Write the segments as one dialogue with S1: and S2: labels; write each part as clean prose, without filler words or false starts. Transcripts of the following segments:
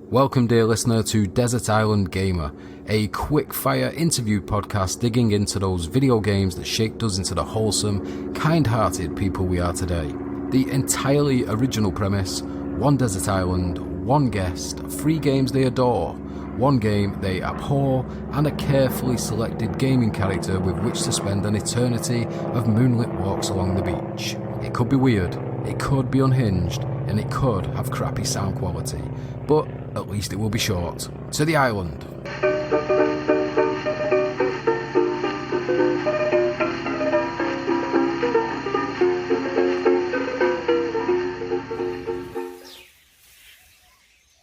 S1: Welcome, dear listener, to Desert Island Gamer, a quick-fire interview podcast digging into those video games that shaped us into the wholesome, kind-hearted people we are today. The entirely original premise: one desert island, one guest, 3 games they adore, one game they abhor, and a carefully selected gaming character with which to spend an eternity of moonlit walks along the beach. It could be weird, it could be unhinged, and it could have crappy sound quality, but at least it will be short. To the island.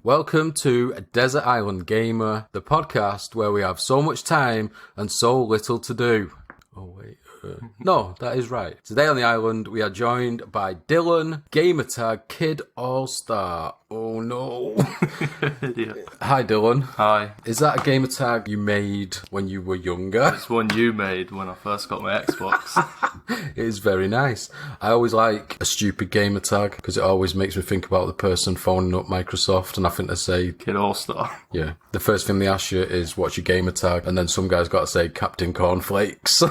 S1: Welcome to Desert Island Gamer, the podcast where we have so much time and so little to do. Oh wait, no, that is right. Today on the island, we are joined by Dylan, gamertag Kid All-Star. Oh no. Hi Dylan.
S2: Hi.
S1: Is that a gamertag you made when you were younger?
S2: It's one you made when I first got my Xbox.
S1: It is very nice. I always like a stupid gamertag because it always makes me think about the person phoning up Microsoft, and I think they say
S2: Kid All-Star.
S1: Yeah. The first thing they ask you is what's your gamertag, and then some guy's got to say Captain Cornflakes.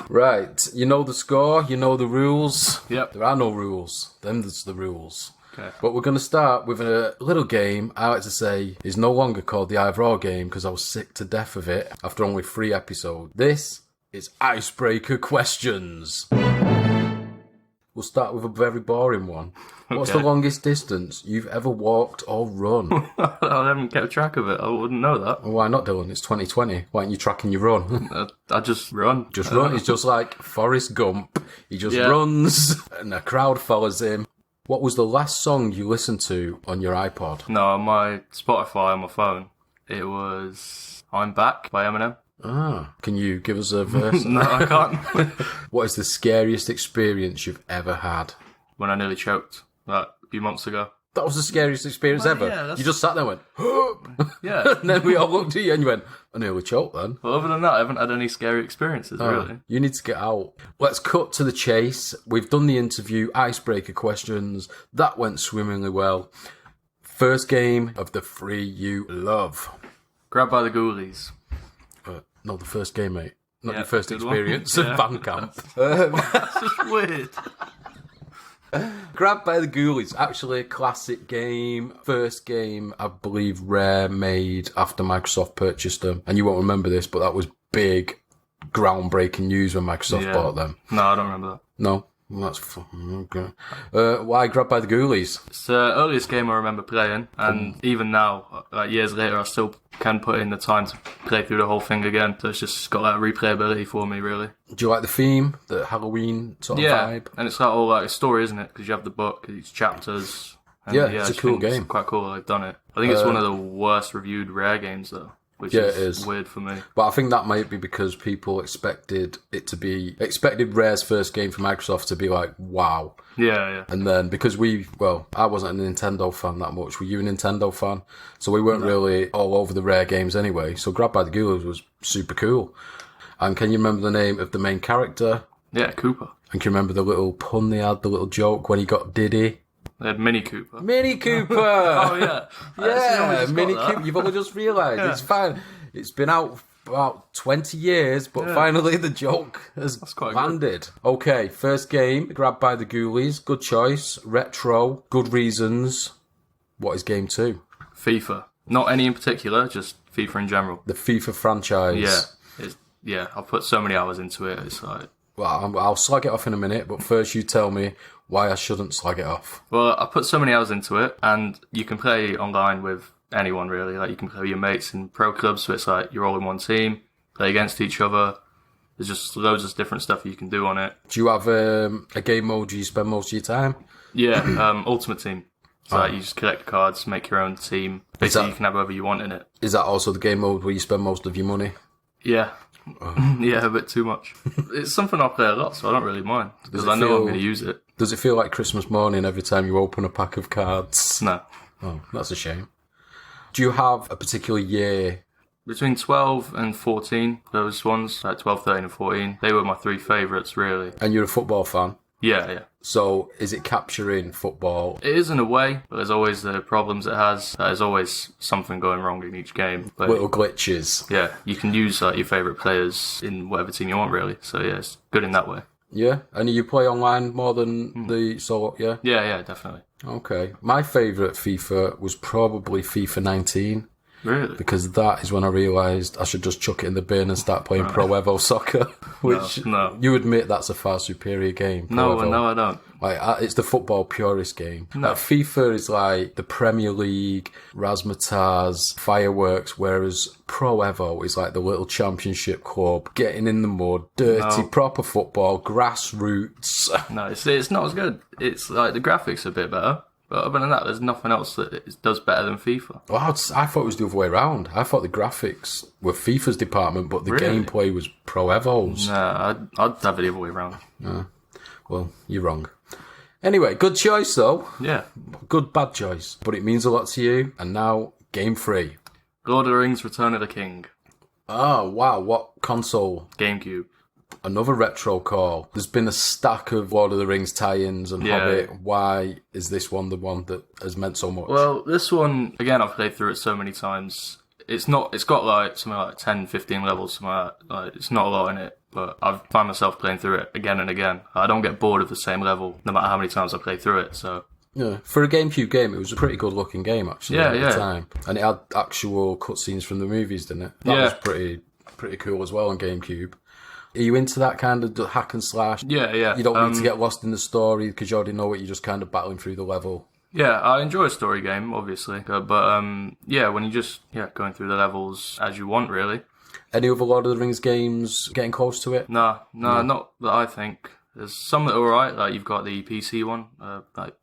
S1: Right. You know the score, you know the rules.
S2: Yep.
S1: There are no rules. Them's the rules.
S2: Okay.
S1: But we're going to start with a little game I like to say is no longer called the Either Or game because I was sick to death of it after only 3 episodes. This is Icebreaker Questions. We'll start with a very boring one. What's the longest distance you've ever walked or run?
S2: I haven't kept track of it. I wouldn't know that.
S1: Why not, Dylan? It's 2020. Why aren't you tracking your run?
S2: I just run.
S1: Just run. It's just like Forrest Gump. He just runs and the crowd follows him. What was the last song you listened to on your iPod?
S2: No, on my Spotify on my phone, it was I'm Back by Eminem.
S1: Ah, can you give us a verse?
S2: No, I can't.
S1: What is the scariest experience you've ever had?
S2: When I nearly choked, like a few months ago.
S1: That was the scariest experience ever.
S2: Yeah,
S1: You just sat there and went,
S2: Yeah.
S1: and then we all looked at you and you went, I nearly choked then.
S2: Well, other than that, I haven't had any scary experiences, really.
S1: You need to get out. Let's cut to the chase. We've done the interview, Icebreaker Questions. That went swimmingly well. First game of the 3 you love.
S2: Grabbed by the Ghoulies.
S1: No, the first game, mate. Not your
S2: Yeah,
S1: first
S2: good
S1: experience
S2: one.
S1: of band camp.
S2: That's just weird.
S1: Grabbed by the Ghoulies. Actually, a classic game. First game, I believe, Rare made after Microsoft purchased them. And you won't remember this, but that was big, groundbreaking news when Microsoft bought them.
S2: No, I don't remember that.
S1: No? Well, that's okay. Why Grabbed by the Ghoulies?
S2: It's the earliest game I remember playing, and even now, like years later, I still can put in the time to play through the whole thing again. So it's just got that replayability for me, really.
S1: Do you like the theme? The Halloween sort of vibe?
S2: And it's like all like a story, isn't it? Because you have the book, each chapters. And
S1: It's a cool game.
S2: It's quite cool they've done it. I think it's one of the worst reviewed Rare games, though. Which is weird for me.
S1: But I think that might be because people expected Rare's first game for Microsoft to be like, wow.
S2: Yeah.
S1: And then because I wasn't a Nintendo fan that much. Were you a Nintendo fan? So we weren't really all over the Rare games anyway. So Grabbed by the Ghoulies was super cool. And can you remember the name of the main character?
S2: Yeah, Cooper.
S1: And can you remember the little pun they had, the little joke when he got Diddy?
S2: They had Mini Cooper.
S1: Mini Cooper!
S2: Oh, yeah.
S1: Yeah, Mini Cooper. You've only just realised. It's fine. It's been out about 20 years, but finally the joke has landed. Okay, first game, Grabbed by the Ghoulies. Good choice. Retro. Good reasons. What is game 2?
S2: FIFA. Not any in particular, just FIFA in general.
S1: The FIFA franchise.
S2: Yeah. I've put so many hours into it. It's like...
S1: Well, I'll slag it off in a minute, but first you tell me why I shouldn't slag it off.
S2: Well, I put so many hours into it, and you can play online with anyone, really. Like, you can play with your mates in pro clubs, so it's like you're all in one team, play against each other. There's just loads of different stuff you can do on it.
S1: Do you have a game mode you spend most of your time?
S2: Yeah, Ultimate Team. So like, you just collect cards, make your own team. Basically, you can have whoever you want in it.
S1: Is that also the game mode where you spend most of your money?
S2: Yeah. Yeah, a bit too much. It's something I play a lot, so I don't really mind, because I know I'm going to use it.
S1: Does it feel like Christmas morning every time you open a pack of cards?
S2: No.
S1: Oh, that's a shame. Do you have a particular year?
S2: Between 12 and 14, those ones, like 12, 13 and 14, they were my 3 favourites, really.
S1: And you're a football fan?
S2: Yeah, yeah.
S1: So is it capturing football?
S2: It is in a way, but there's always the problems it has. There's always something going wrong in each game. But
S1: Little glitches.
S2: yeah, you can use your favourite players in whatever team you want, really. So yeah, it's good in that way.
S1: Yeah? And you play online more than the solo, yeah?
S2: Yeah, definitely.
S1: Okay. My favourite FIFA was probably FIFA 19.
S2: Really?
S1: Because that is when I realised I should just chuck it in the bin and start playing Pro Evo Soccer, which
S2: No.
S1: you admit that's a far superior game. Pro Evo.
S2: No, I don't.
S1: Like it's the football purist game.
S2: No.
S1: Like, FIFA is like the Premier League, Razzmatazz, fireworks, whereas Pro Evo is like the little championship club, getting in the mud, dirty, proper football, grassroots.
S2: No, it's not as good. It's like the graphics are a bit better. But other than that, there's nothing else that it does better than FIFA.
S1: Well, I thought it was the other way around. I thought the graphics were FIFA's department, but the
S2: Really?
S1: gameplay was Pro Evo's.
S2: Nah, I'd have it the other way around.
S1: Well, you're wrong. Anyway, good choice though.
S2: Yeah.
S1: Good bad choice. But it means a lot to you. And now, game 3.
S2: Lord of the Rings Return of the King.
S1: Oh, wow. What console?
S2: GameCube.
S1: Another retro call. There's been a stack of Lord of the Rings tie-ins and Hobbit. Why is this one the one that has meant so much?
S2: Well, this one, again, I've played through it so many times. It's got like something like 10, 15 levels, something like that. Like, it's not a lot in it, but I've found myself playing through it again and again. I don't get bored of the same level, no matter how many times I play through it, so...
S1: Yeah, for a GameCube game, it was a pretty good looking game actually at the time. And it had actual cutscenes from the movies, didn't it? That was pretty cool as well on GameCube. Are you into that kind of hack and slash?
S2: Yeah.
S1: You don't need to get lost in the story because you already know it. You're just kind of battling through the level.
S2: Yeah, I enjoy a story game, obviously. But yeah, when you just going through the levels as you want, really.
S1: Any other Lord of the Rings games getting close to it?
S2: No, not that I think. There's some that are alright, like you've got the PC one, like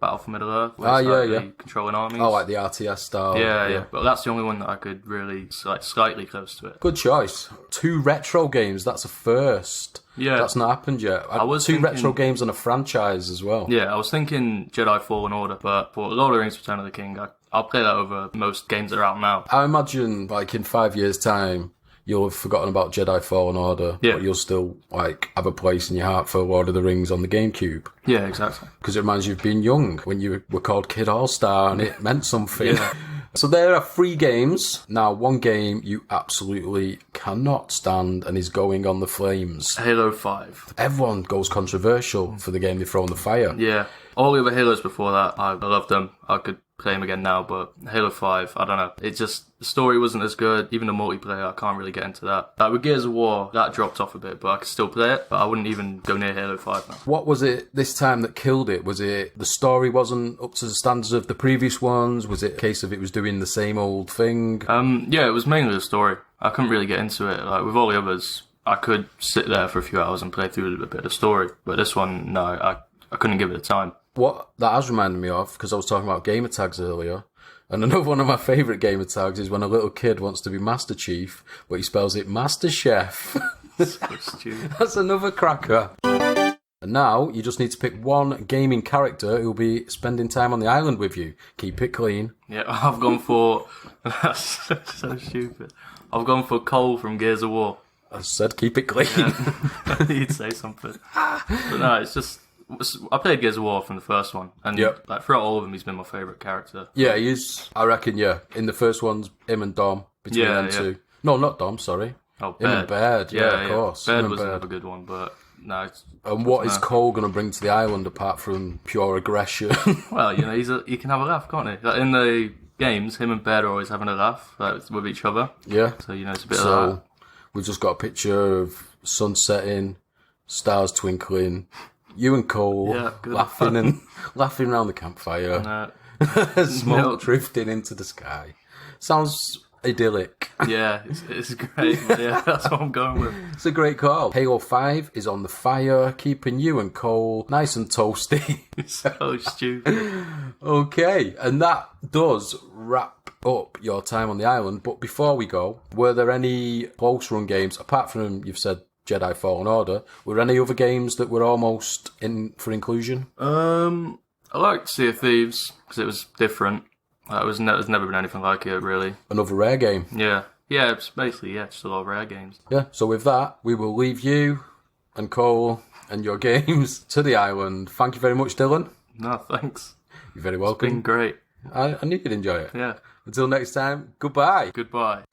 S2: Battle for Middle-earth. Where controlling armies.
S1: Oh, like the RTS style.
S2: Yeah. But that's the only one that I could really, slightly close to it.
S1: Good choice. 2 retro games, that's a first.
S2: Yeah.
S1: That's not happened yet.
S2: I was
S1: 2
S2: thinking,
S1: retro games and a franchise as well.
S2: Yeah, I was thinking Jedi Fallen Order, but for Lord of the Rings Return of the King, I'll play that over most games that are out now.
S1: I imagine, like, in 5 years' time, you'll have forgotten about Jedi Fallen Order, but you'll still, like, have a place in your heart for Lord of the Rings on the GameCube.
S2: Yeah, exactly.
S1: Because it reminds you of being young, when you were called Kid All-Star, and it meant something.
S2: Yeah.
S1: So there are 3 games. Now, one game you absolutely cannot stand and is going on the flames.
S2: Halo 5.
S1: Everyone goes controversial for the game they throw in the fire.
S2: Yeah. All the other Halos before that, I loved them. I could play them again now, but Halo 5, I don't know. It just, the story wasn't as good. Even the multiplayer, I can't really get into that. Like with Gears of War, that dropped off a bit, but I could still play it. But I wouldn't even go near Halo 5 now.
S1: What was it this time that killed it? Was it the story wasn't up to the standards of the previous ones? Was it a case of it was doing the same old thing?
S2: Yeah, it was mainly the story. I couldn't really get into it. Like with all the others, I could sit there for a few hours and play through a bit of the story. But this one, no, I couldn't give it the time.
S1: What that has reminded me of, because I was talking about gamer tags earlier, and another one of my favourite gamer tags is when a little kid wants to be Master Chief, but he spells it Master Chef.
S2: So stupid.
S1: That's another cracker. And now you just need to pick one gaming character who'll be spending time on the island with you. Keep it clean.
S2: Yeah, I've gone for... That's so stupid. I've gone for Cole from Gears of War.
S1: I said keep it clean.
S2: Yeah. You'd say something. But no, it's just... I played Gears of War from the first one, and like throughout all of them, he's been my favourite character.
S1: Yeah, he is. I reckon, in the first one's him and Dom, between them two. No, not Dom, sorry.
S2: Oh,
S1: Him and Baird, of course.
S2: Baird was another good one, but no.
S1: And what is Cole going to bring to the island apart from pure aggression?
S2: Well, he can have a laugh, can't he? Like in the games, him and Baird are always having a laugh with each other.
S1: Yeah.
S2: So, it's a bit of that.
S1: We've just got a picture of sun setting, stars twinkling, you and Cole laughing around the campfire, smoke drifting into the sky. Sounds idyllic.
S2: Yeah, it's great. Yeah, that's what I'm going with.
S1: It's a great call. Halo 5 is on the fire, keeping you and Cole nice and toasty.
S2: So stupid.
S1: Okay, and that does wrap up your time on the island. But before we go, were there any close run games, apart from, you've said, Jedi Fallen Order, were there any other games that were almost in for inclusion?
S2: I liked Sea of Thieves, because it was different. There's never been anything like it, really.
S1: Another rare game.
S2: Yeah, it's basically, just a lot of rare games.
S1: Yeah, so with that, we will leave you and Cole and your games to the island. Thank you very much, Dylan.
S2: No, thanks.
S1: You're very
S2: It's
S1: welcome.
S2: been great.
S1: I knew you'd enjoy it.
S2: Yeah.
S1: Until next time, goodbye.
S2: Goodbye.